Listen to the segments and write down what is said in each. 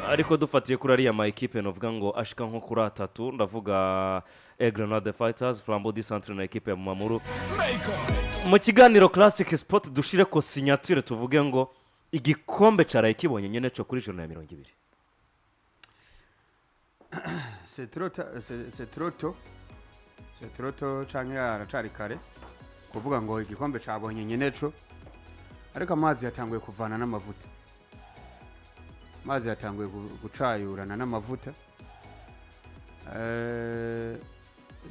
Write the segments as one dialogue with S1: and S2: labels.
S1: ariko dufatiye kuri ariya ma equipe novuga ngo ashika nko kuri atatu ndavuga Aigle Noir the Fighters Flambeau du Centre na equipe ya Mamuru mu kiganiro Classic Sport dushire ko signature tuvuge ngo igikombe caraye kibonye nyene cyo kuri journée ya 20.
S2: C'est trop tôt canke aracari kare kuvuga ngo igikombe cabonye nyene cyo ariko amazi yatanguye kuvana n'amavuta mazi yatanguye gucayurana n'amavuta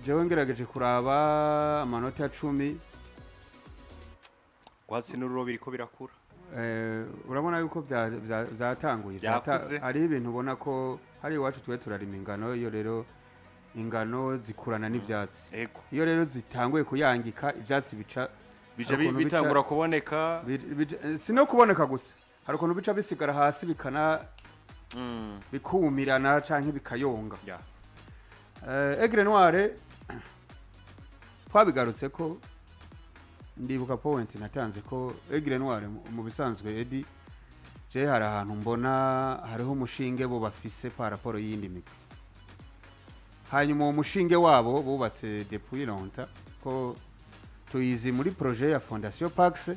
S2: jewe ngerageje kuraba amanota ya 10
S3: kwasinururo biriko birakura
S2: urabona yuko byatanguye ari ibintu ubona ko hari iwacu tuwe turarima ingano iyo rero ingano zikurana n'ivyatsi iyo rero zitanguye kuyangika ivyatsi
S3: bitangura kuboneka
S2: sino kuboneka gusa hari ukuntu bica bisigara hasi bikana bikumirana canke bikayonga Aigle Noir twabigarutse ko ndibuka point natanze ko Aigle Noir mu bisanzwe Edi je hari ahantu mbona hariho umushinge bo bafise par rapport y'indi migwi hanyuma uwo mushinge wabo bubatse depuis longtemps ko tuyizi muri projet ya Fondation Pax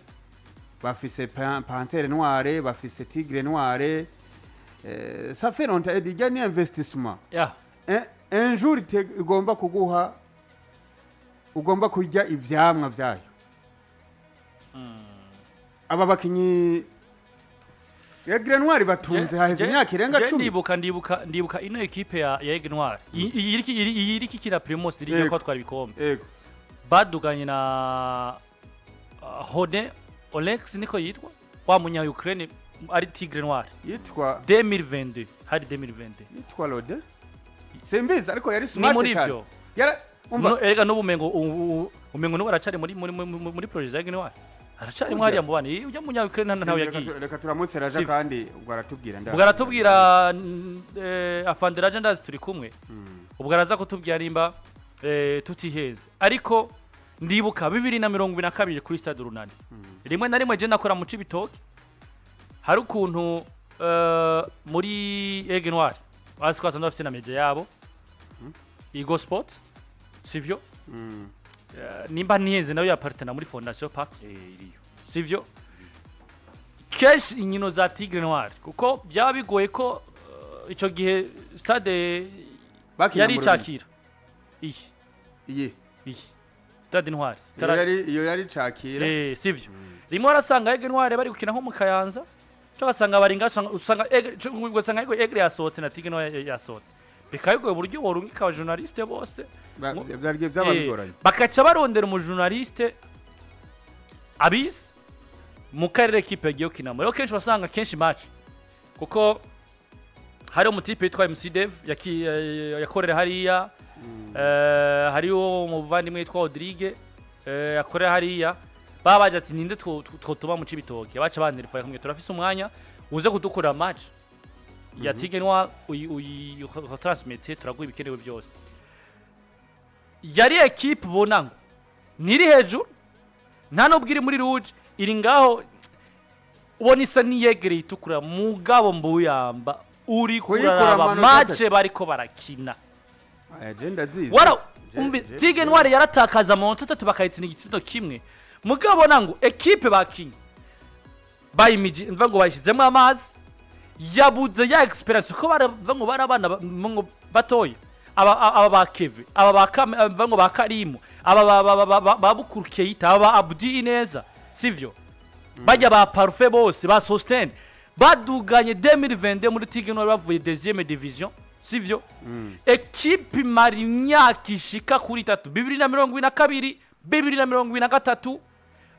S2: bafise Panthère Noire bafise Tigre Noire ça fait longtemps Edi gani investissement un jour igomba kuguha ugomba kujya ivyamwa vyayo aba bakinyi Aigle Noir batunze haheze imyaka irenga
S4: 10 ndibuka ino equipe ya Aigle Noir iriki kira Primus iri ko twari bikombe baduganye na Hode Olex niko yitwa wa munya Ukraine ari Tigre Noir
S2: yitwa
S4: 2022 hari 2022
S2: yitwa Lode Sembiza ariko yari smart cyane
S4: yara ega umengo no baracari muri projet Aigle Noir aracari mwari yambone ujya munya Ukraine ntawe yagiye
S2: reka turamutse raja kandi ubwo
S4: aratubwira afandira agenda turi kumwe ubwo araza kutubwira nimba tutiheze ariko ndibuka 2022 kuri stade runani rimwe na rimwe je nakora mu Cibitoke hari ukuntu muri Aigle Noir basikwaza ndafise na media yabo Igo Sports sivyo nimba niyeze nayo ya partner muri Fondation Pax sivyo cash inkino za Tigre Noir kuko byaba bigoye ko ico gihe stade yari cakira iyi stade Noir
S2: iyo yari cakira
S4: sivyo rimwe arasanga Aigle Noir bari gukina nko mu Kayanza cyasanga bari usanga usanga Aigle yasohotse na Tigre Noir yasohotse bikayigoye buryo worungika aba journaliste bose
S2: byargiye byabagoranye
S4: bakaca barondera mu journaliste abizi mu karere equipe yagiye kinamo rero kenshi basanga kenshi match kuko hari umutipe yitwa MC Dev yakorera hariya hariyo umuvandimwe yitwa Rodrigue yakorera hariya babaje ati ninde twotuma mu Cibitoke baca banirifaye kumwe turafise umwanya uze kudukorera match ya Aigle Noir uyi transmete turaguha ibikenewe byose yari equipe bonango niri hejuru nta nubwo iri muri rouge iri ngaho ubona isa niyegere itukura mugabo mbuyamba uri kuraba match bariko barakina
S2: agenda zizi
S4: wara Aigle Noir yaratakaza amanota 3 bakayitsina igitsindo kimwe mugabo nango equipe bakinye bayimiji mvango bayishizemo amazi yabuze ya experience ko baravanga barabana batoya aba bakeve aba bavanga bakarimu aba babukurukiye yita aba Abdi Ineza sivyo bajya ba Parfait bose ba Sosthene baduganye 2022 muri Aigle Noir bavuye deuxième division sivyo equipe mari myaka ishika kuri 3 2022 2023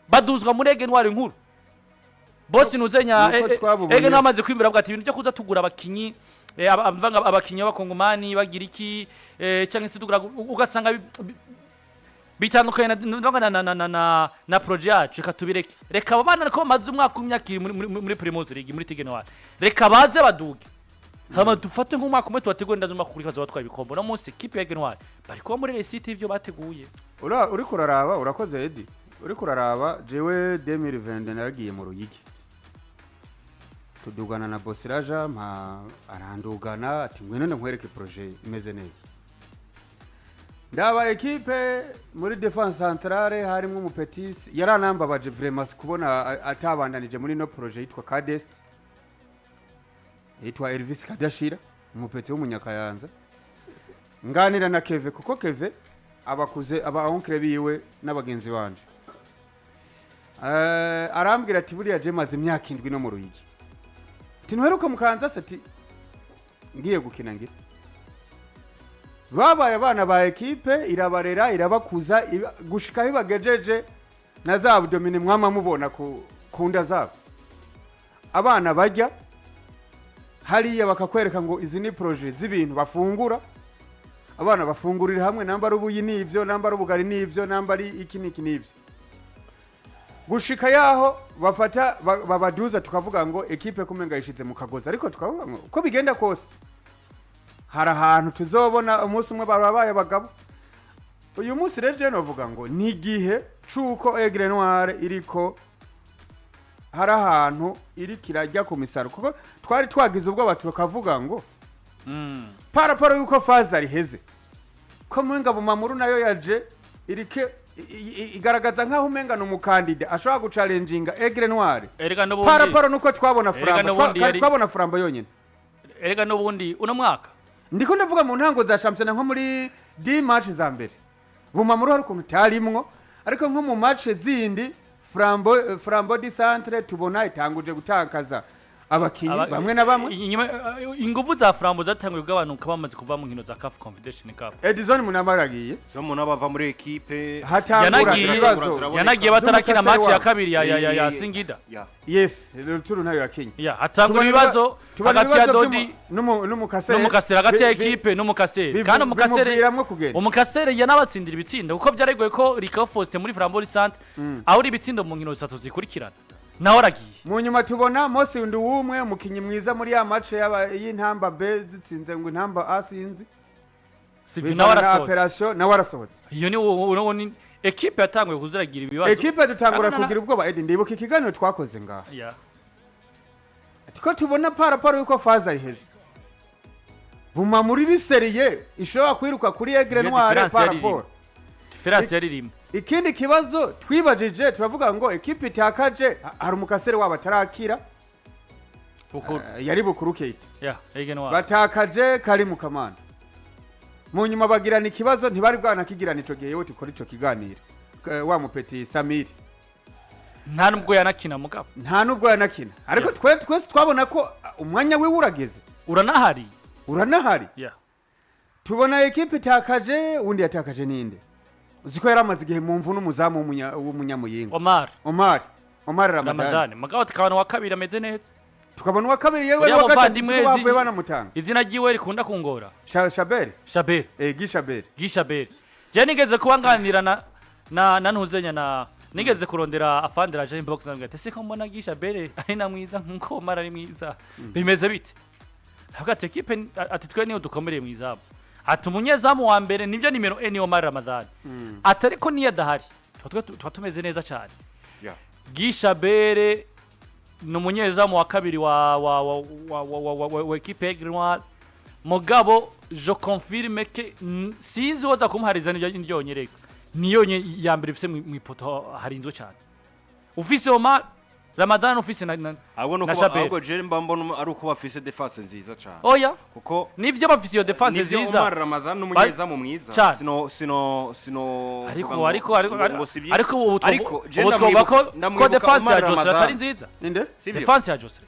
S4: baduzwa muri Aigle Noir nkuru bosi nuzenya Aigle Noir amaze kwimbira bwa ati ibintu byo kuza tugura abakinyi abavanga abakinyi b'abakongomani bagira iki cyangwa se tugura ugasanga bitandukanye na projet yacu katubireke reka abana ko bamaze umwaka umyaka muri Primus League muri Aigle Noir reka baze baduge hama dufate nk'umwaka umwe tubateguye ndazuma kuri kazo batwaye ibikombo no munsi equipe ya Aigle Noir bari kuba muri recite ivyo bateguye
S2: uri kuraraba urakoze Edi uri kuraraba jewe 2020 naragiye mu Ruyigi tudugana na Bosiraja arandugana ati ngwino nkwereke projet imeze neza ndaba equipe muri defense centrale harimo umupetis yaranambabaje vraiment kubona atabandanije muri no projet yitwa Cadest yitwa Elvis Kadashira umupeti w'umunyakayanza nganira na Keve kuko Keve abakuze aba onkre biwe n'abagenzi banje arambwira ati buriya je maze imyaka 7 no mu Ruyigi tinweruka mukanza ati ngiye gukina ngira babaye abana ba equipe irabarera irabakuza gushika hibagejeje na za abdomine mwama mubona kunda zabo abana bajya hariya bakakwereka ngo izi ni projet z'ibintu bafungura abana bafungurira hamwe namba rubuyi nivyo namba rubugari nivyo namba ari iki nivyo gushika yaho bafata babaduza tukavuga ngo equipe kumenga yishize mu kagoza ariko tukavuga ngo uko bigenda kose hari ahantu tuzobona umunsi umwe babaye abagabo uyu munsi rero novuga ngo ni gihe cuko Aigle Noir iriko hari ahantu iri kirajya ku misaro kuko twari twagize ubwo batu bakavuga ngo paraporo yuko faza riheze ko mwenga bumamuru nayo yaje irike igaragaza nkaho umenga no mukandida ashobora guchallenginga Aigle Noir paraporo nuko twabona Frambo yonyene
S4: erega n'ubundi uno mwaka
S2: ndiko ndavuga mu ntango za championnat nko muri 10 match za mbere bumamuru hari ukuntu tarimwo ariko nko mu match zindi Frambo di centre tubona itanguje gutakaza abakinyi bamwe na bamwe
S4: ingufu za Frambo zatanguye bw'abantu bamaze kuva mu nkino za CAF Confederation Cup
S2: Edison munamaragiye
S3: so munabava muri equipe
S4: yanagiye batarakina match ya kabiri ya Singida
S2: yes ruturu nayo yakinye
S4: hatangura ibibazo hagati ya Dodi
S2: n'umukasere
S4: hagati ya equipe n'umukasere kandi umukasere yanabatsindira ibitsindo kuko byaregoye ko Rico Faustin muri Frambo di centre aho uri ibitsindo mu nkino zitatu zikurikirana naho aragiye
S2: mu nyuma tubona Mose undi wumwe umukinyi mwiza muri ya match y'intamba B zitsinze ngo intamba A sinzi
S4: Sivyo na
S2: warasohotse
S4: iyo ni equipe yatanguye kuziragira ibibazo
S2: equipe dutangura kugira ubwoba Edi ndibuka ikiganiro twakoze ngaha atiko tubona paraporo yuko faza riheze buma muri riseriye ishobora kwiruka kuri Aigle Noir paraporo
S4: diferanse yaririmo
S2: ikindi kibazo twibajije turavuga ngo equipe itakaje hari umukasere wabo atarakira yari bukuru Kate
S4: Aigle Noir
S2: batakaje kari mu kamana mu nyuma bagirana ikibazo ntibari bwana kigirana ico gihe yote kora ico kiganiro wa mupeti Samir
S4: nta nubwo yanakina mugabo
S2: ariko twese twabona ko umwanya we urageze uranahari tubona equipe itakaje undi yatakaje ninde uziko yaramaze igihe mu mvu n'umuzamu w'umunyamuyinga Omar Ramadan
S4: mugabo tukabona wa kabiri ameze neza
S2: tukabona wa kabiri yewe wa gatatu bavuye banamutanga
S4: izina giwe rikunda kungora
S2: Shabel
S4: Gishabel je nigeze kubanganira na ntuzenya na nigeze kurondera afandira je inbox nambwe ati siko mbona Gishabel ari na mwiza nkuko Omar ari mwiza bimeze bite hagati equipe ati twe niyo dukomereye mwiza ati umunyezamu wa mbere nibyo nimero N Omar Ramadan atari ko niyo dahari twatumeze neza cyane Gishabel numunyezamu wa kabiri wa equipe Aigle Noir mugabo je confirme que sizi woza kumuhariza n'ibyo nyereka niyo ya mbere ifise mu ipoto harinzwe cyane ufise Omar Ramadan ufise na
S3: Shabel ahubwo je mbambona ari uko bafise defense nziza cyane
S4: oya
S3: kuko
S4: nivyo bafise iyo defense nziza
S3: Omar Ramadan n'umunyezamu mwiza sino
S4: ariko ubu twoba ko defense ya Joseph atari nziza
S2: ninde
S4: defense ya Joseph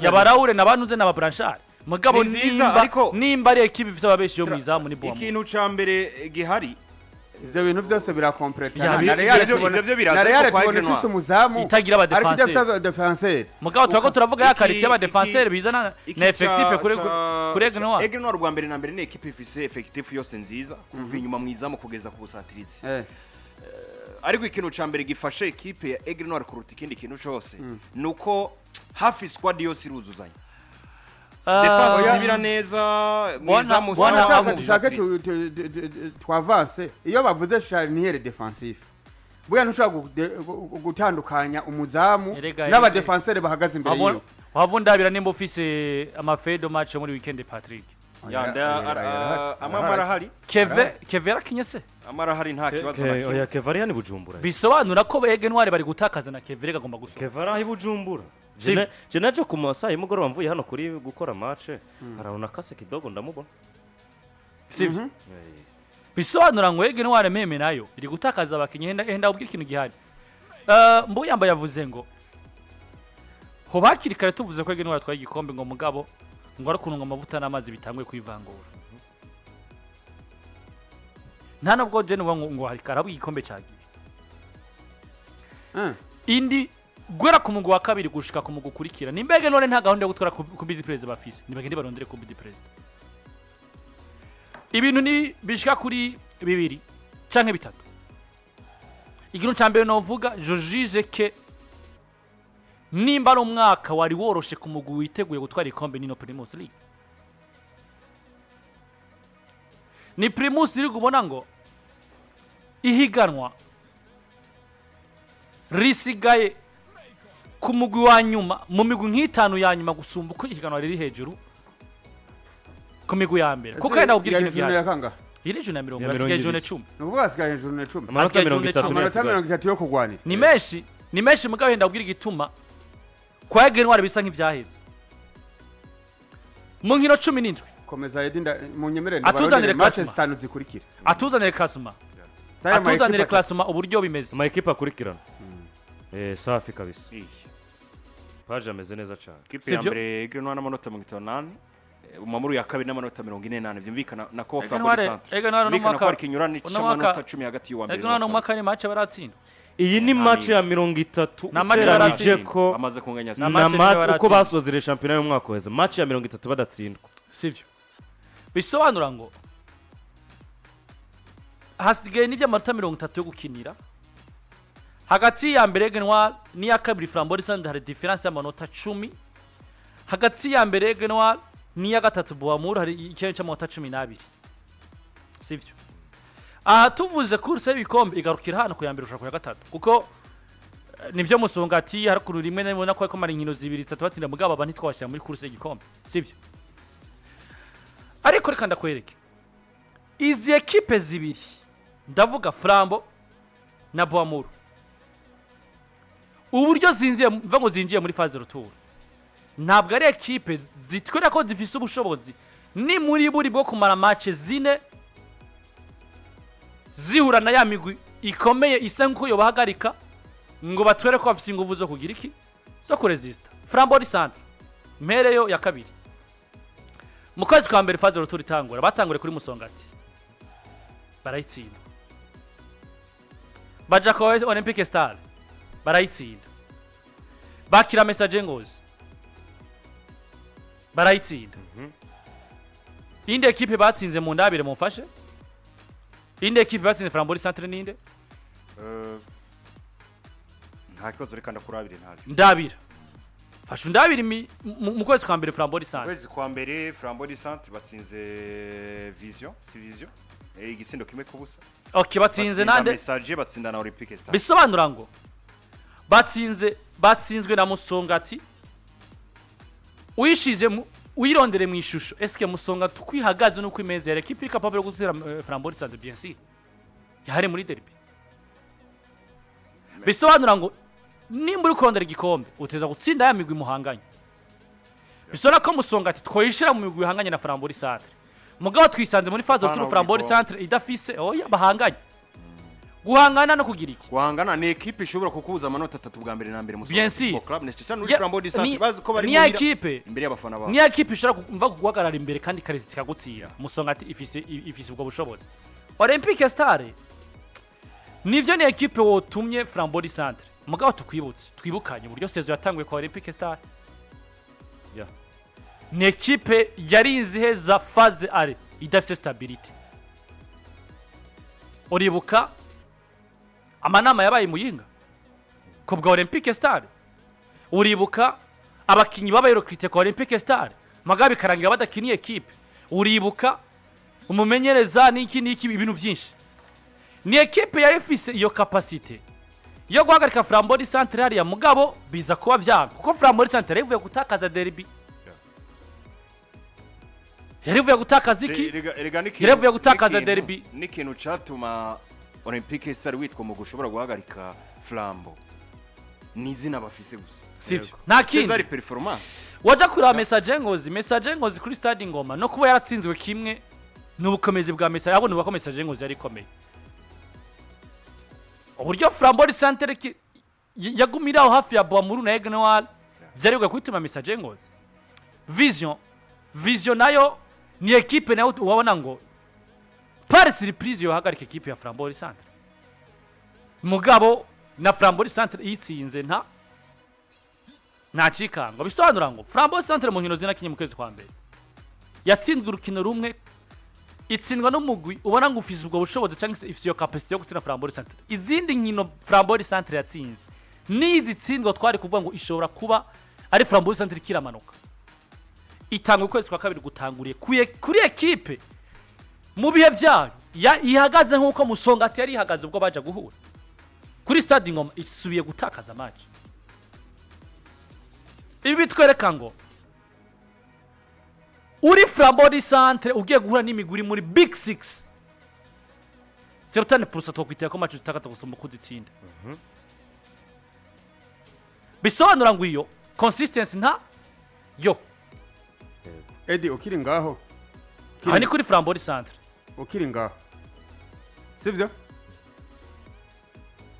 S4: yabaraure nabanuze na Branchard mugabo nimba ari equipe ifise ababeshi yo mwizamu ni bomba
S3: ikintu ca mbere gihari
S2: ivyo bintu byose birakompletana
S3: na Real
S2: twagifise umuzamu
S4: itagira aba defenseur
S2: ariko defenseur
S4: mugabo twako turavuga ya qualité aba defenseur bizana na effectif kuri Aigle Noir
S3: Aigle Noir rwa mbere na mbere ni equipe ifise effectif yose nziza kuva inyuma mwizamu kugeza ku busatirizi ariko ikintu ca mbere gifashe equipe ya Aigle Noir kuruta ikindi kintu cyose nuko hafi squad yose iruzuzanya defense zibira neza mwizamu
S2: dushake twavance iyo bavuze charnier defensif buya ntushobora gutandukanya umuzamu
S4: Erega,
S2: n'abadefenseur bahagaze imbere yiwe
S4: wavundabira nimba ufise amafedo match muri weekend Patrick
S3: amarahari
S4: Keve yarakinye se
S3: amarahari nta kibazo
S1: oya Keve ari yani Bujumbura
S4: bisobanura ko Aigle Noir bari gutakaza na Keve agomba gusura
S1: Keve ari Bujumbura je naje ku masaha y'umugoroba mvuye hano kuri gukora match harabona kase kidogo ndamubona
S4: sivyo bisobanura ngo Aigle Noir meme nayo iri gutakaza abakinyi henda ubwira ikintu gihari mbuyamba yavuze ngo ho bakiri kare tuvuze ko Aigle Noir twaye igikombe ngo mugabo ngo arakununga amavuta n'amazi bitangwe kwivangura nta nabwo je ngo hari karabu igikombe cyagiye indi gwera ku mugwa wa kabiri gushika ku mugwa ukurikira nimbege none nta gahunda yo gutwara ku bid president bafise nibagende barondere ku bid president ibintu ni bishika kuri bibiri canke bitatu ikintu cyambere no vuga jojije ke nimba ari umwaka wari woroshe ku mugwi witeguye gutwara ikombe nino Primus League ni Primus League ubona ngo ihiganwa risigaye ku mugwi wa nyuma mu migwi nk'itanu ya nyuma gusumba uko ihiganwa riri hejuru ku migwi ya mbere kuko yenda ubwira ikintu
S2: gihari
S4: iri juna 20 asigaye juna 10
S2: nuvuga asigaye juna 10
S1: amanota 30
S2: yo kugwanira
S4: ni menshi mugabo yenda ubwira igituma kwa Aigle Noir bisa nk'ivyaheze mu nkino 17
S2: komeza yedinda mu nyemerere
S4: atuzanire
S2: match zitanu zikurikira
S4: atuzanire classement uburyo bimeze
S1: ama equipe akurikirana safi kabisa Pajo ameze neza cyane
S3: kipe ya mbere Aigle Noir n'amanota 58 umamuru ya kabiri n'amanota 48 vyumvikana na ko Flambeau Centre
S4: Aigle Noir no mwaka
S3: ari kinyurana n'amanota 10 hagati y'uwa mbere
S4: Aigle Noir no mwaka ni match baratsinda
S1: iyi ni match ya 30
S4: na match baratsinda
S3: ko amaze kunganya
S1: na match uko basozire championnat y'umwaka weze match ya 30 badatsindwa
S4: sivyo bisobanura ngo hasigaye n'iby'amanota 30 yo gukinira hagati ya mbere Aigle Noir ni ya kabiri Flambeau Centre hari difference y'amanota 10 hagati ya mbere Aigle Noir ni ya gatatu Boamur hari ikintu cy'amanota 12 sivyo aha tuvuze course y'ibikombe igarukira hano ku ya mbere ushaka ku ya gatatu kuko nivyo musongati harakuru rimwe nabona ko ari inkino zibiri zitatu batsinda mugabo aba ntitwashya muri course y'igikombe sivyo ariko reka ndakwereke izi equipe zibiri ndavuga Flambeau na Boamur uburyo zinjiye mva ngo zinjiye muri phase retour ntabwo ari equipe zitwera ko zifise ubushobozi ni muri buri bwo kumara match zine zihura na ya migwi ikomeye isa nkuko yo bahagarika ngo batwere ko bafise ingufu zo kugira iki zo kuresista Flambeau Centre mpereyo ya kabiri mu kwezi kwa mbere phase retour itangura batangure kuri Musongati barayitsinda baja ko Olympique Star barayitsinda bakira message ngozi barayitsinda inde equipe batsinze mu ndabire mufashe inde equipe batsinze Flambeau Centre ninde
S3: nta kibazo reka ndakurabire ntaje
S4: ndabira fasha ndabire mu kwezi kwa mbere Flambeau Centre
S3: kwezi kwa mbere Flambeau Centre batsinze Vision igitsindo kimwe kubusa
S4: okay batsinze nande
S3: message batsinda na Olympique Star
S4: bisobanura ngo batsinzwe na Musongati uyishize uyirondere mu ishusho eske Musonga tukwihagaze no kwimeze ya equipe capable gutera Flambeau Centre bien sûr yahare muri derby bisobanura ngo nimba uri kurondera igikombe uteza gutsinda ya migwi muhanganye bisona ko Musongati twoyishira mu migwi hanganye na Flambeau Centre mugabo twisanze muri phase turu Flambeau Centre idafise oya bahanganye guhangana no kugira iki
S3: guhangana ni equipe ishobora kukuza amanota 3 bwa mbere na mbere mu
S4: club
S3: neshitano uri Flambeau Centre bazi ko bari
S4: muri equipe
S3: imbere y'abafana babo
S4: ni equipe ishobora kumva kuguhagarara imbere kandi karizika gutsira Musongati ifise ubwo bushobozi Olympique Star nivyo ni equipe wotumye Flambeau Centre mugabo tukwibutse twibukanye uburyo sezo yatanguye kwa Olympique Star ni equipe yarinze heza phase are idafise stability uribuka amanama yabaye muyinga ko bwa Olympique Star uribuka abakinyi babaye recruté kwa Olympique Star magabi karangira badakiniye equipe uribuka umumenyereza niki ibintu byinshi ni equipe ya ifise iyo capacité yo guhagarika Flambeau du Centre hariya mugabo biza kuba vyanga kuko Flambeau du Centre yavuye gutakaza derby yarivuye gutakaza iki yarivuye gutakaza derby
S3: n'ikintu catuma Olympique Star witwa mu gushobora guhagarika Flambeau n'izina bafise gusa
S4: sivyo nta kindi
S3: Cesar performance
S4: waja kuri message ngozi kuri stade Ngoma no kuba yaratsinzwe kimwe n'ubukomezi bwa message yabone ubako message ngozi yari komeye uburyo Flambeau du Centre yagumiraho hafi ya Boamuru na Aigle Noir vyari kwituma message ngozi vision nayo ni equipe nayo wabona ngo par surprise yo hagarika equipe ya Flambeau du Centre mugabo na Flambeau du Centre itsinze nta cikango bisobanura ngo Flambeau du Centre mu nkino zinakinye mu kwezi kwa mbere yatsinzwe urukino rumwe itsindwa n'umugwi ubona ngo ufise ubwo bushobozi cyangwa se ifise yo capacity yo gutsinda Flambeau du Centre izindi nkino Flambeau du Centre yatsinze nizi tsindwa twari kuvuga ngo ishobora kuba ari Flambeau du Centre kiramanuka itangwe kwezi kwa kabiri gutanguriye kuri equipe mu bihe vyayo ihagaze nkuko Musongati yari ihagaze ubwo baje guhura kuri stade Ngoma isubiye gutakaza match ibi bitwereka ngo uri Flambeau du Centre ugiye guhura n'imiguri muri Big 6 certaine pour ça twakwiteye ko match zitakaza gusoma kuzitsinda bisobanura ngo iyo consistency nta yo
S2: Eddie ukiri ngaho
S4: hani kuri Flambeau du Centre
S2: ukiri ngaho sibyo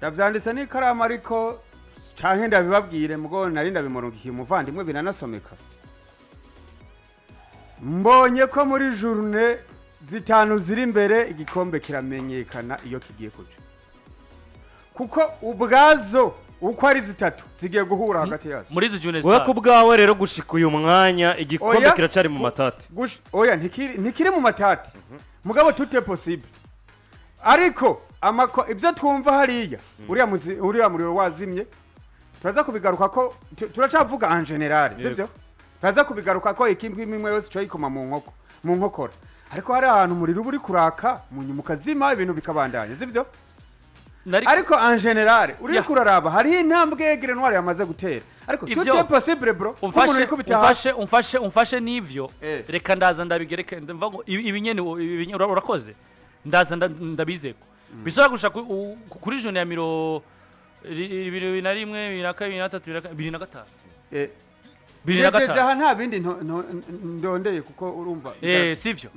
S2: yavyanditse n'ikaramu ariko canke ndabibabwire mugo nari ndabimurungikiye umuvandimwe biranasomeka mbonye ko muri journée zitanu ziri imbere igikombe kiramenyekana iyo kigiye kuja kuko ubwazo uko ari zitatu zigiye guhura hagati yazo
S4: muri izi journée
S1: wewe kubwawe rero gushika uyu mwanya igikombe kiracari mu matati
S2: oya ntikiri mu matati mugabo tout est possible ariko ibyo twumva hariya uriya muriro wazimye turaza kubigaruka ko turacavuga en general sivyo turaza kubigaruka ko ikimwe imwe yose cyo ikoma mu nkokora ariko hari ahantu umuriro uri kuraka mukazima ibintu bikabandanya sivyo ariko en general uri kuraraba hari intambwe Aigle Noir yamaze gutera ariko tout est possible bro
S4: umfashe n'ivyo reka ndaza ndabigereke mva ngo ibi nyene urakoze ndaza ndabizeko bisora gusha kuri jone ya 21 22 23
S2: 25 nta bindi ndondeye kuko urumva
S4: sivyo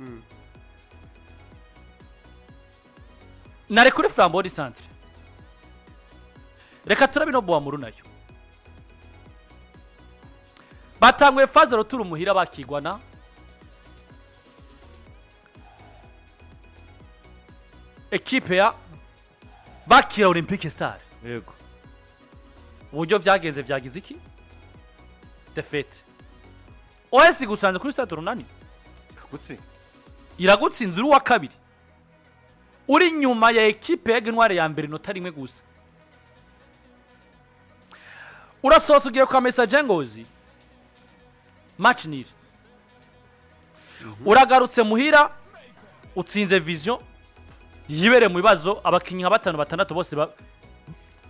S4: nare kuri Flambeau du Centre reka turabino Boamuru nayo batangwe faze roturu muhira bakigwana equipe ya bakira Olympique Star
S1: yego
S4: uburyo byagenze byagize iki defete OS gusanze kuri stade runani iragutsinze uri wa kabiri uri nyuma ya equipe ya Aigle Noir ya mbere nota rimwe gusa urasohotse ugiye kwa message ngozi match nil uragarutse muhira utsinze vision yibere mu bibazo abakinyi nka 5-6 bose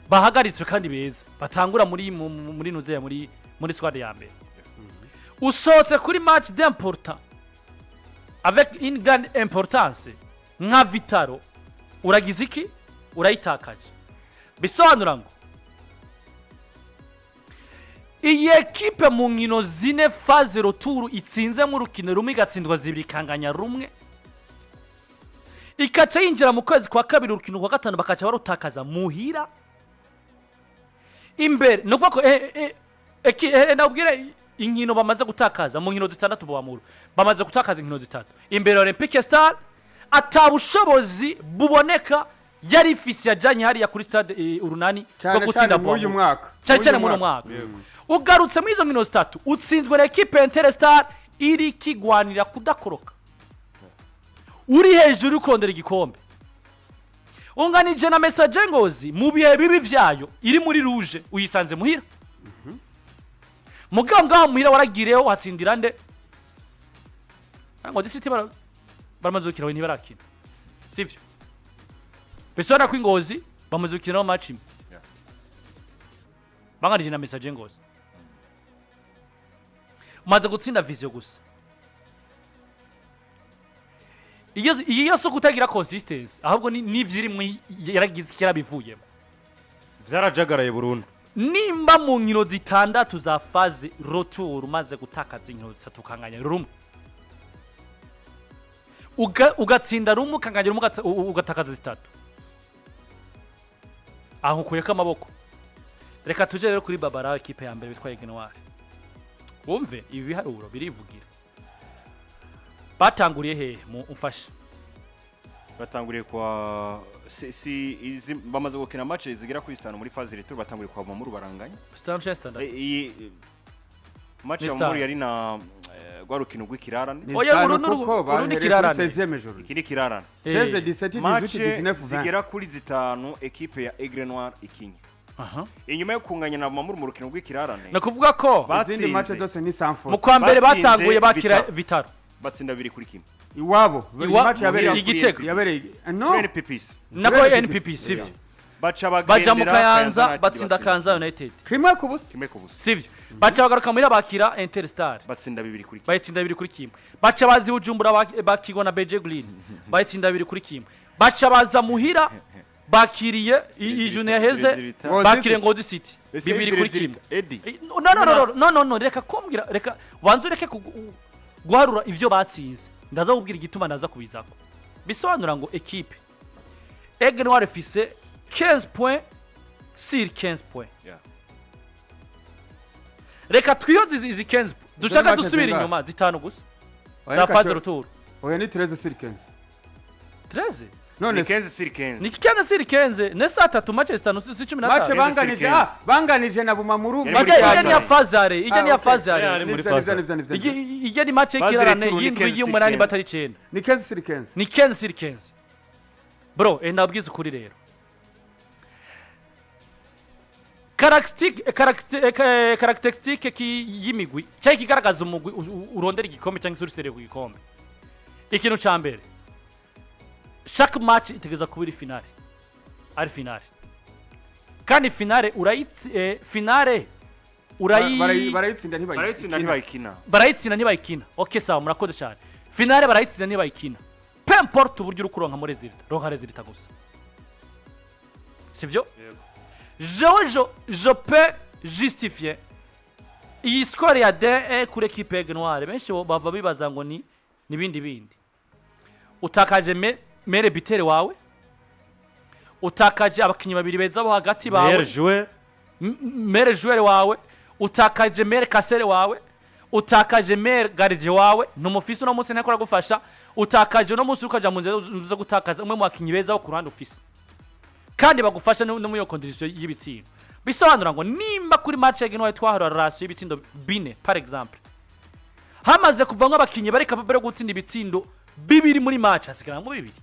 S4: bahagaritswe kandi beza batangura muri nuze ya muri squad ya mbere usohotse kuri match d'important avec une grande importance nka Vitaro uragize iki urayitakaje bisobanura ngo iyi equipe mu nkino zine phase retour itsinze mu rukino rumwe igatsindwa zibiri kanganya rumwe ikaca yinjira mu kwezi kwa kabiri urukino kwa gatanu bakaca barutakaza muhira imbere nuvuga ko ndabwira inkino bamaze gutakaza mu nkino zitandatu Boamuru bamaze gutakaza inkino zitatu imbere Olympique Star atabushobozi buboneka yari ifisi yajanye hari ya kuri stade urunani bwo gutsinda
S2: uyu mwaka
S4: cyane muri mwaka ugarutse muri izo nkino zitatu utsinzwe na equipe Interstar iri kigwanira kudakoroka uri hejuru ukondera igikombe unganije na message ngozi mu bihe bibi vyayo iri muri rouge uyisanze muhira muganga muhira waragireho watsindira nde ngo disiti baramazukira we ntibarakina sivyo besora kwingozi bamazukira match imwe banganije na message ngose maze gutsinda Vision gusa iyo so kutagira consistency ahubwo n'ivyiri yaragize kirabivuyemo
S1: vyarajagaraye burundu
S4: nimba mu nkino zitandatu za faze retour maze gutakaza inkino zitatu kanganya rumwe ugatsinda rumwe ukanganya rumwe ugatakaza zitatu aho kuyeka amaboko reka tuje rero kuri Babara equipe ya mbere bitwaye Noir wumve ibi biharuro birivugira batanguriye he mu umfashe
S3: batanguriye kwa izi bamaze gukina match zigera kuri 5 muri phase retour batanguriye kwa Mamuru baranganya
S4: standard
S3: iyi match ya Mamuru yari na gwarukino gw'ikirarane
S4: oya urundi kirarane
S2: 16e majoro
S3: ikindi kirarane
S2: 16 17 18 19 20
S3: zigera kuri 5 equipe ya Aigle Noir ikinye inyuma yo kunganya na Mamuru mu rukino gw'ikirarane
S4: nakuvuga ko
S2: izindi match zose ni sanfo
S4: mu kwa mbere batanguye bakira Vitaro
S3: batsinda 2 kuri kimwe
S2: iwabo match yabereye
S4: igitego
S2: yabereye no
S3: NPPs
S4: nako NPP sivyo baja mu Kayanza batsinda Kayanza United
S2: kimwe kubusa
S4: sivyo baca bagaruka muri bakira Interstar
S3: batsinda 2 kuri kimwe
S4: bayitsinda 2 kuri kimwe baca bazi Bujumbura bakigwa na BG Green bayitsinda 2 kuri kimwe baca baza muhira bakiriye ijune yaheze bakire Ngozi City 2 kuri kimwe no reka kombira reka wanzu reke guharura ivyo batsinze ndaza kubwira igituma naza kubizako bisobanura ngo equipe Aigle Noir fise 15 points sur 15 points reka twiyoze izi 15 dushaka dusubira inyuma zitanu gusa za phase retour
S2: oya ni 13 sur 15
S4: 13
S3: none 15 sur 15
S4: ni 15 sur 15 ne saa 3 match zitanu si 15
S2: match banganije na Bumamuru
S4: igeni ya phazare igeni ya phazare igeni match kirarane yindwi y'umunani batari 9
S2: ni 15 sur 15
S4: ni 15 sur 15 bro ndabwiza ukuri rero caracteristique y'imigwi cyari kigaragaza umugwi urondera igikombe cyangwa isurusere ku gikombe ikintu ca mbere chaque match itegeza kubiri finale ari finale kandi finale barayitsinda ntibayikina okay sawa murakoze cyane finale barayitsinda ntibayikina peu importe uburyo uri kuronka muri resultat gusa sivyo je peux justifier iyi score ya 1 kuri equipe Aigle Noir benshi bava bibaza ngo ni bindi utakaje mere bitere wawe utakaje abakinyi babiri beza bo hagati bawe mere joueur wawe utakaje mere kasere wawe utakaje mere gardien wawe numufisi no munsi ntakora gufasha utakaje no munsi ukaja mu nzo gutakaza umwe mu bakinyi beza bo ku ruhande ufise kandi bagufasha no mu yo condition y'ibitsino bisobanura ngo nimba kuri match Aigle Noir twahora ratio y'ibitsindo bine par exemple hamaze kuva nk'abakinyi bari capable gutsinda ibitsindo bibiri muri match hasigara mu bibiri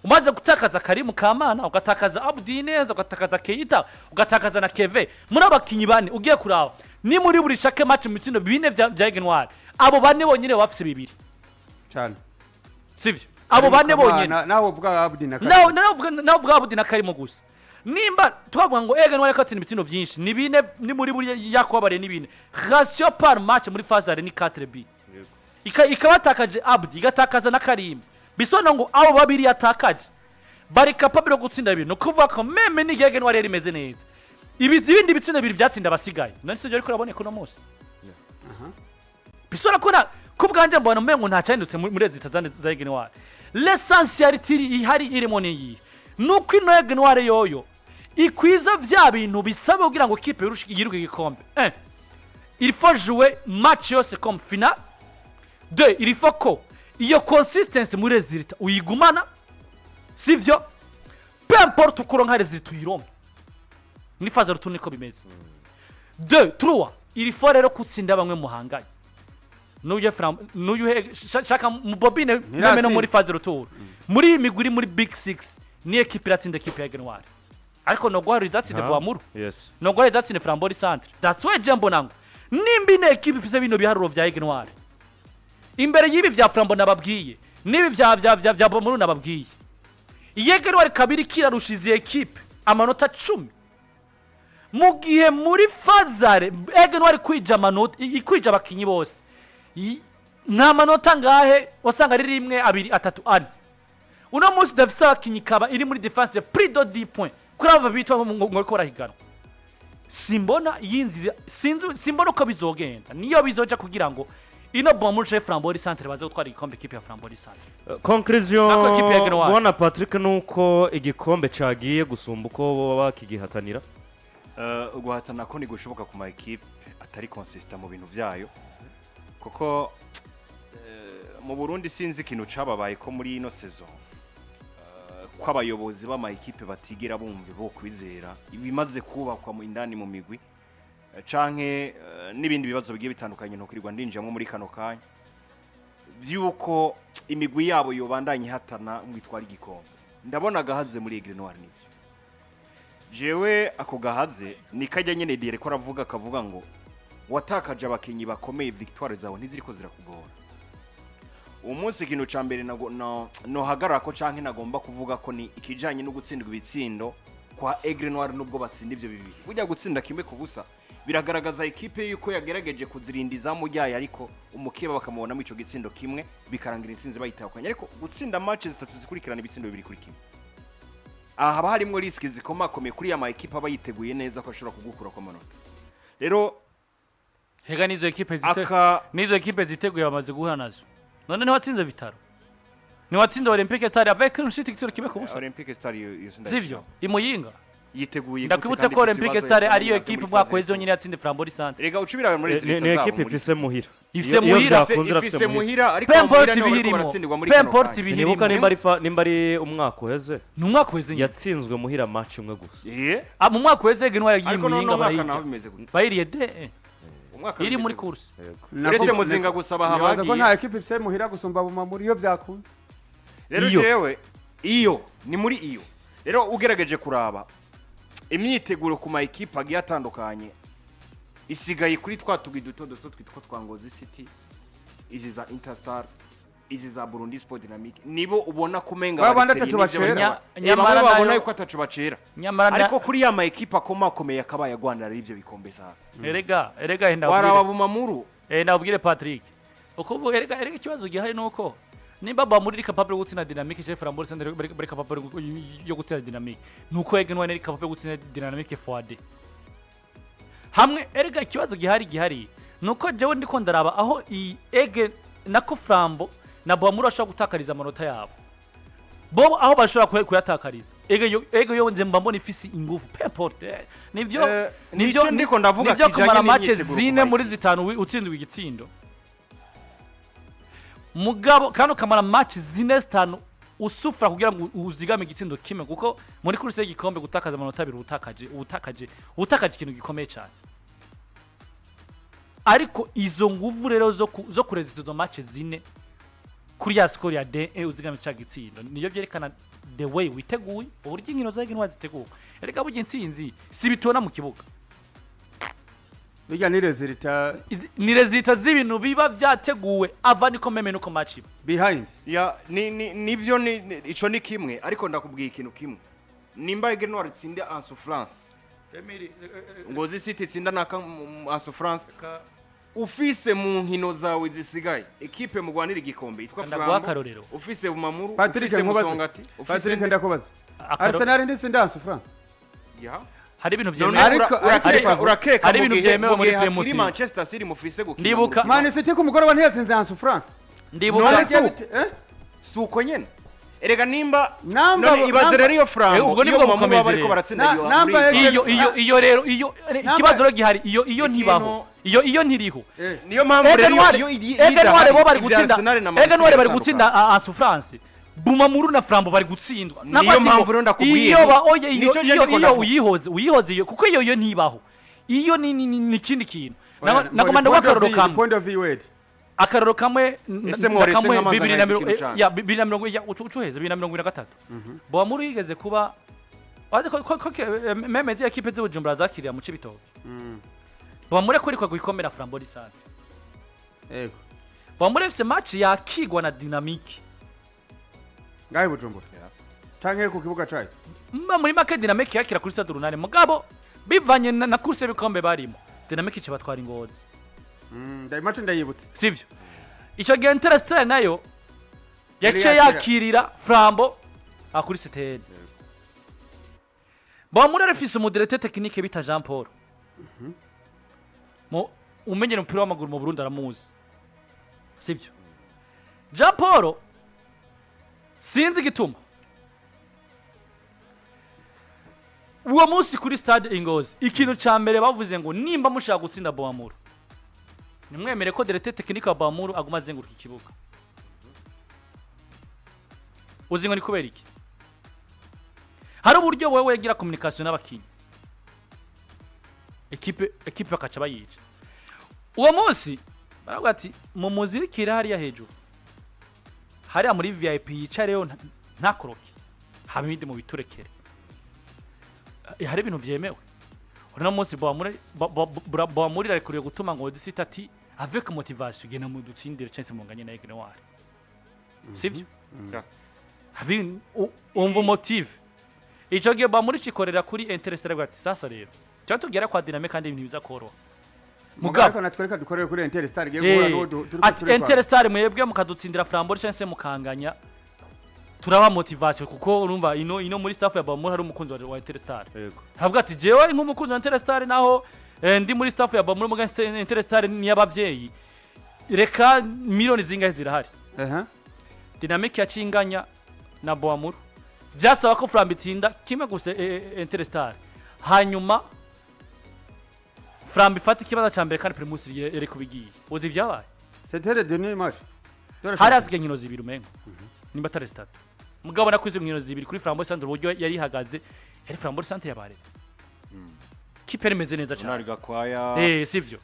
S4: umaze gutakaza Karimu Kamana ugatakaza Abdinez ugatakaza Keita ugatakaza na Keve muri abakinyi bane ugiye kuraba ni muri buri shake match mu bitsindo bine vya Aigle Noir abo bane bonyine bafise bibiri
S2: cyane
S4: sivyo abo bane bonyine
S2: naho uvuga Abdi na Karimu
S4: naho uvuga Abdi na Karimu gusa nimba twavuga ngo Aigle Noir katsinda ibitsindo byinshi ni bine ni muri buri yakubabare ni bine ratio par match muri phase ni 4B ikabatakaje Abdi igatakaza na Karimu bisona ngo abo babiri yatakaje bari capable gutsinda ibintu no kuvuga ko meme ni Aigle Noir rimeze neza ibindi bitsinda bibiri byatsinda basigaye none se ariko uraboneka no munsi bisona ko kubwanje mbona umengo nta cyandutse muri zitazande za Aigle Noir l'essentialité ihari irimo ni nuko ino Aigle Noir yoyo ikwiza vya bintu bisaba kugira ngo kipe yiruke igikombe il faut jouer match yose comme finale 2 il faut ko iyo consistency muri resultat uyigumana sivyo peu importe ukuronka resultat uyirombe ni phase retour niko bimeze 2 3 il faut rero kutsinda bamwe muhanganye nuyu shaka mubobine meme no muri phase retour muri imiguri muri big 6 ni equipe iratsinda equipe ya Aigle Noir ariko no gwari datsine Bwamuru no gwari datsine Frambori Centre that's why Jambo nango nimbi ne equipe ifise bino biharuro vya Aigle Noir imbere yibi vya Frambo nababwiye nibi vya Bwamuru nababwiye Aigle Noir kabiri kirarushize equipe amanota 10 mu gihe muri fazare Aigle Noir kwija amanota ikwija abakinyi bose nta manota ngahe wasanga ari 1 2 3 4 uno munsi dafise abakinyi kaba iri muri defense plus de 10 points kuri abo bitwa ngo ko rahiganwa simbona yinzira simbona uko bizogenda niyo bizoja kugira ngo ino bombe chez Flambeau Centre baze gutwara igikombe kipe ya Flambeau Centre.
S1: Conclusion bona Patrick nuko igikombe cagiye gusumba uko baba kigihatanira.
S3: Guhatana ko ni gushoboka ku ma equipe atari consistent mu bintu vyayo. Kuko mu Burundi sinzi ikintu cababaye ko muri ino saison ko abayobozi b'ama equipe batigira bumve bo kwizera ibimaze kubakwa mu indani mu migwi canke n'ibindi bibazo bigiye bitandukanye no kirirwa ndinjamwe muri kano kanya vyuko imigwi yabo yobandanye hatana ngwitwara igikombe ndabona gahaze muri Aigle Noir nivyo jewe ako gahaze nikajya nyene dire ko kavuga ngo watakaje abakinyi bakomeye victoire zawe ntiziriko zirakugora umunsi kintu ca mbere no hagara ko canke nagomba kuvuga ko ni ikijanye no gutsindwa ibitsindo kwa Aigle Noir nubwo batsinda ivyo bibiri burya gutsinda kimwe ku busa biragaragaza ekipe yuko yagerageje kuzirindiza mu ryayo ariko umukiba bakamubona mu ico gitsindo kimwe bikarangira insinzi bayitahukanye ariko gutsinda match zitatu zikurikirana ibitsindo bibiri kuri kimwe aha haba harimo risk zikomakomeye kuri ya ma ekipe aba yiteguye neza ko ashobora kugukura ku manota rero
S4: hega nizo ekipe ziteguye bamaze guhanazo none watsinze Vitaro ni watsinze Olympique Star avec un shit kitiro kimwe ku busa
S3: Olympique Star
S4: sivyo imuyinga
S3: yiteguye
S4: ndakwibutse ko Olympique Star ari yo equipe mwakwezo nyine yatsinze Flambeau Centre
S3: rega ucubira muri izi
S1: ni equipe ifise muhira
S3: ifise muhira ariko muhira niho baratsindwa muri
S4: Pemport bihirimo
S1: nibuka nimba ari umwaka uheze
S4: ni umwaka uheze
S1: yatsinzwe muhira match imwe gusa
S4: mu mwaka uheze Aigle Noir yagiye muyinga bayiriye iri muri course
S3: uretse muzinga gusaba
S2: habagiye ko nta equipe ifise muhira gusumba muri iyo byakunze
S3: rero jewe iyo ni muri iyo rero ugerageje kuraba imyiteguro ku ma equipe agiye atandukanye isigaye kuri twatugi duto twitwa twangozi City izi za Interstar izi za Burundi Sport Dynamique nibo ubona kumenga nyamara babona yuko atacu bacera ariko kuri ya ma equipe akomakomeye akabaye agwanira ivyo bikombe sasa
S4: erega henda
S3: waraba bumamuru
S4: ndabwire Patrick uko erega ikibazo gihari nuko nimba muri capable gutsinda Dynamique chef Flambeau Centre bari capable yo gutsinda Dynamique nuko Aigle Noir capable gutsinda Dynamique Fuade hamwe erega ikibazo gihari nuko jewe ndiko ndaraba aho Aigle nako Flambeau na Bamuru ashaka gutakariza amanota yabo bo aho bashobora kuyatakariza Aigle yo nze mbambona ifisi ingufu Pemport nivyo
S3: ndiko ndavuga
S4: kijanye matches zine muri zitanu utsindwa igitsindo mugabo kano kamara match zine zitanu usufra kugira ngo uzigame igitsindo kimwe kuko muri kurse y'igikombe gutakaza amanota 2 utakaje ikintu gikomeye cyane ariko izo nguvu rero zo kurezita izo match zine kuri ya score ya D uzigame cya gitsindo niyo byerekana the way witeguye uburyo inkino za Aigle Noir ziteguye erega buryo intsinzi si bitona mu kibuga
S2: bijya ni
S4: resulta z'ibintu biba byateguwe ava niko meme nuko match
S2: behind
S3: ya nivyo ico ni kimwe ariko ndakubwiye ikintu kimwe nimba Aigle Noir tsinda en souffrance ngozi City tsinda naka en souffrance ufise mu nkino zawe zisigaye equipe mu Rwanda igikombe itwa Flambeau ufise bumamuru
S2: ufise Musongati Patrick ndakubaza Arsenal ndi tsinda en souffrance
S3: ya
S4: hari ibintu byemewe
S3: urakeka
S4: hari ibintu byemewe muri Primus
S3: muri Manchester City mufise gukina
S4: ndibuka
S2: Man City ku mugoroba ntiyatsinze en souffrance
S3: ndibuka suko nyene erega nimba none ibaze rero iyo Flambeau
S4: ubwo nibwo mukomeze ariko baratsinda iyo rero iyo ikibazo gihari iyo ntibaho iyo ntiriho
S3: niyo mpamvu rero
S4: Aigle Noir bo bari gutsinda Aigle Noir bari gutsinda en souffrance Bumamuru na Flambeau bari gutsindwa
S3: niyo mpamvu rero ndakubwiye
S4: iyo uyihoze iyo kuko iyo ntibaho iyo ni kindi kintu nagomanda wakaroro kamwe
S2: point of view
S4: akaroro kamwe
S3: nakamwe
S4: 2023 Bumamuru yigeze kuba waze ko memezi equipe z'Ubujumbura zakiriya mu Cibitoke Bumamuru kuri kwa gukomera Flambeau Centre
S2: yego
S4: Bumamuru FC match yakigwa na Dynamique
S2: ngaye Bujumbura tanke ku kibuga cyayo
S4: muri make Dynamique yakira kuri Stade Runane mugabo bivanye na course y'ibikombe barimo dynamic ice batwara ingozi
S2: ndayimace ndayibutse
S4: sivyo ico gihe Interstellar nayo yace
S2: Yari
S4: yakirira Flambo akuri Sosthene Bamuri arafise umudirecteur technique bita Jean Paul umenye umupira w'amaguru mu Burundi aramuzi sivyo Jean Paul sinzi gituma uwo munsi kuri stade Ingozi ikintu ca mbere bavuze ngo nimba mushaka gutsinda Bamuri nimwemere ko directeur technique wa Bamuri aguma azenguruka ikibuga uzi ngo ni kubera iki hari uburyo wewe yagira communication n'abakinyi equipe bakaca bayica uwo munsi baravuga ati mu muzirikira hariya hejuru hariya muri VIP yicareyo ntakoroke haba ibindi mu biturekere hari ibintu byemewe uno munsi Bamuri arekuriye gutuma ngo disita ati avec motivation gena mu dutsindire chance mu nganye na Aigle Noir sivyo habi umva motive ico gihe Bamuri cikorera kuri Interstellar bwati sasa rero cyo tugera kwa dynamic kandi ibintu biza koroha
S2: mugabo natwereka dukorera kuri Interstellar giye guhura no
S4: ati Interstellar mwebwe mukadutsindira Flambeau chance mukanganya turaba motivation kuko urumva ino muri staff ya Bamuri hari umukunzi wa Interstellar yego havuga ati jewe nk'umukunzi wa Interstellar naho ndi muri staff ya Bamuri muga Interstellar ni y'abavyeyi reka miliyoni zingahe zirahari dynamic yacinganya na Bamuri byasaba ko Flambeau itinda kimwe gusa Interstellar hanyuma Flambeau ifata ikibazo ca mbere kandi Primus yari kubigiye uzi vyabaye
S2: c'était de nuit match
S4: hari asigaye inkino zibiri umengo nimba atari zitatu mugabo nakwize inkino zibiri kuri Flambeau Centre uburyo yari ihagaze yari Flambeau Centre yabare kipe imeze neza cyane sivyo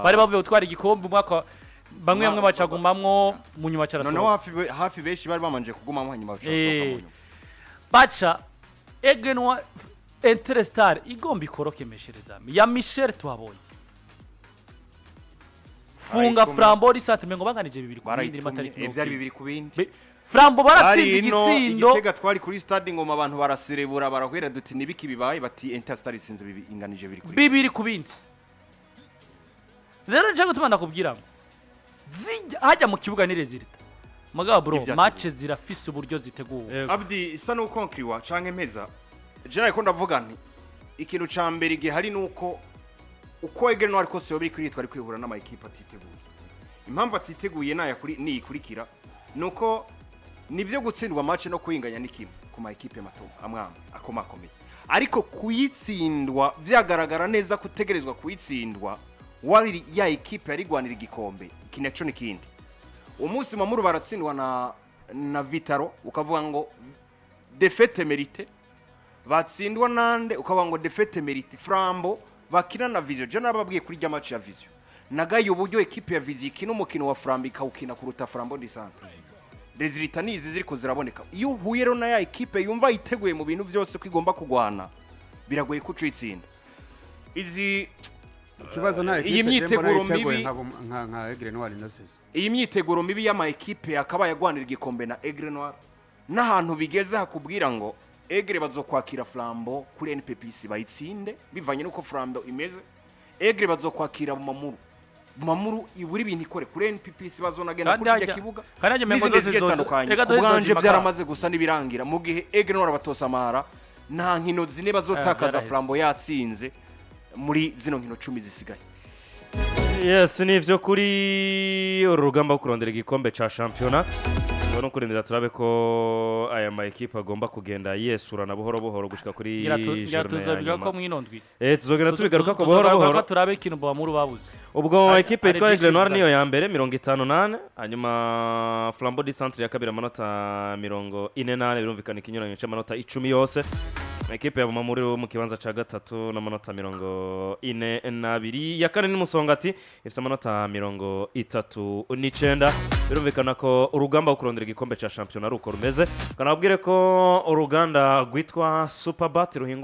S4: bari bavuye gutwara igikombe umwaka bamwe bacagumamwo mu nyuma cyarasohoka
S3: noneho hafi benshi bari bamanje kugumamwo hanyuma bacasohoka mu nyuma
S4: baca Aigle Noir Interstellar igomba ikoroke meshereza ya Michel tuhabonye funga Flambeau Centre ngo banganije bibiri ku bindi matari
S3: byari bibiri ku bindi
S4: Flambeau baratsinze igitsindo
S3: igitega twari kuri stade ngoma abantu baraserebura barahwera duti nibiki bibaye bati Interstellar isinze inganije
S4: bibiri ku bindi rero nje gutuma ndakubwira ngo hajya mu kibuga ni rezilita mugabo bro match zirafise uburyo ziteguwe
S3: Abdi isa no konkriwa canke meza je ko ndavuga nti ikintu ca mbere gihari nuko uko Aigle Noir ko se biri kwitwa ari kwihura n'ama equipe atiteguye impamvu atiteguye naya kuri ni ikurikira nuko nivyo gutsindwa match no kuyinganya n'ikimwe ku ma equipe mato amwamwe akomakomeye ariko kuyitsindwa vyagaragara neza kutegerezwa kuyitsindwa wari ya equipe yari gwanira igikombe kinacho nikindi umunsi Mamuru baratsindwa na Vitaro ukavuga ngo défaite mérité batsindwa nande ukavuga ngo défaite mérité Flambeau bakina na Vision je nababwiye kuri ya match ya Vision nagaye uburyo equipe ya Vision ikina umukino wa Flambeau ikawukina kuruta Flambeau du Centre resultat nizi ziriko ziraboneka iyo uhuye rero na ya equipe yumva iteguye mu bintu byose kwigomba kugwana biragoye ko citsinda izi
S2: kibazo nayo
S3: iyi myiteguro mibi
S2: nka Aigle Noir nasize
S3: iyi myiteguro mibi y'ama equipe akaba yagwanira igikombe na Aigle Noir n'ahantu bigeze hakubwira ngo Aigle bazokwakira Flambeau kuri NPPC bayitsinde bivanye nuko Flambeau imeze Aigle bazokwakira Mamuru iburi bintu ikore kuri NPPC bazonagenda kuri ya kibuga
S4: kandi mengo zose
S3: ubwanje byaramaze gusa nibirangira mu gihe Aigle Noir batosamara nta nkino zine bazotakaza Flambeau yatsinze muri zino nkino 10 zisigaye
S1: yes nivyo kuri urugamba kurondera igikombe ca championnat no kurindira turabe ko aya ma equipe agomba kugenda yesurana buhoro gushika kuri
S4: tuzobiga ko mwinondwi
S1: tuzogera tubigaruka ko buhoro
S4: turabe ikintu Bamuri babuze
S1: ubwo equipe yitwa Aigle Noir niyo ya mbere 58 hanyuma Flambeau du Centre ya kabiri amanota 48 birumvikana ikinyuranyo cy'amanota 10 yose equipe ya Bamuri mu kibanza ca gatatu n'amanota 42 ya kane n'umusongati ifite amanota 39 birumvikana ko urugamba kurondera igikombe ca championnat ruko rumeze kanabwire ko uruganda gwitwa Superbat ruhinga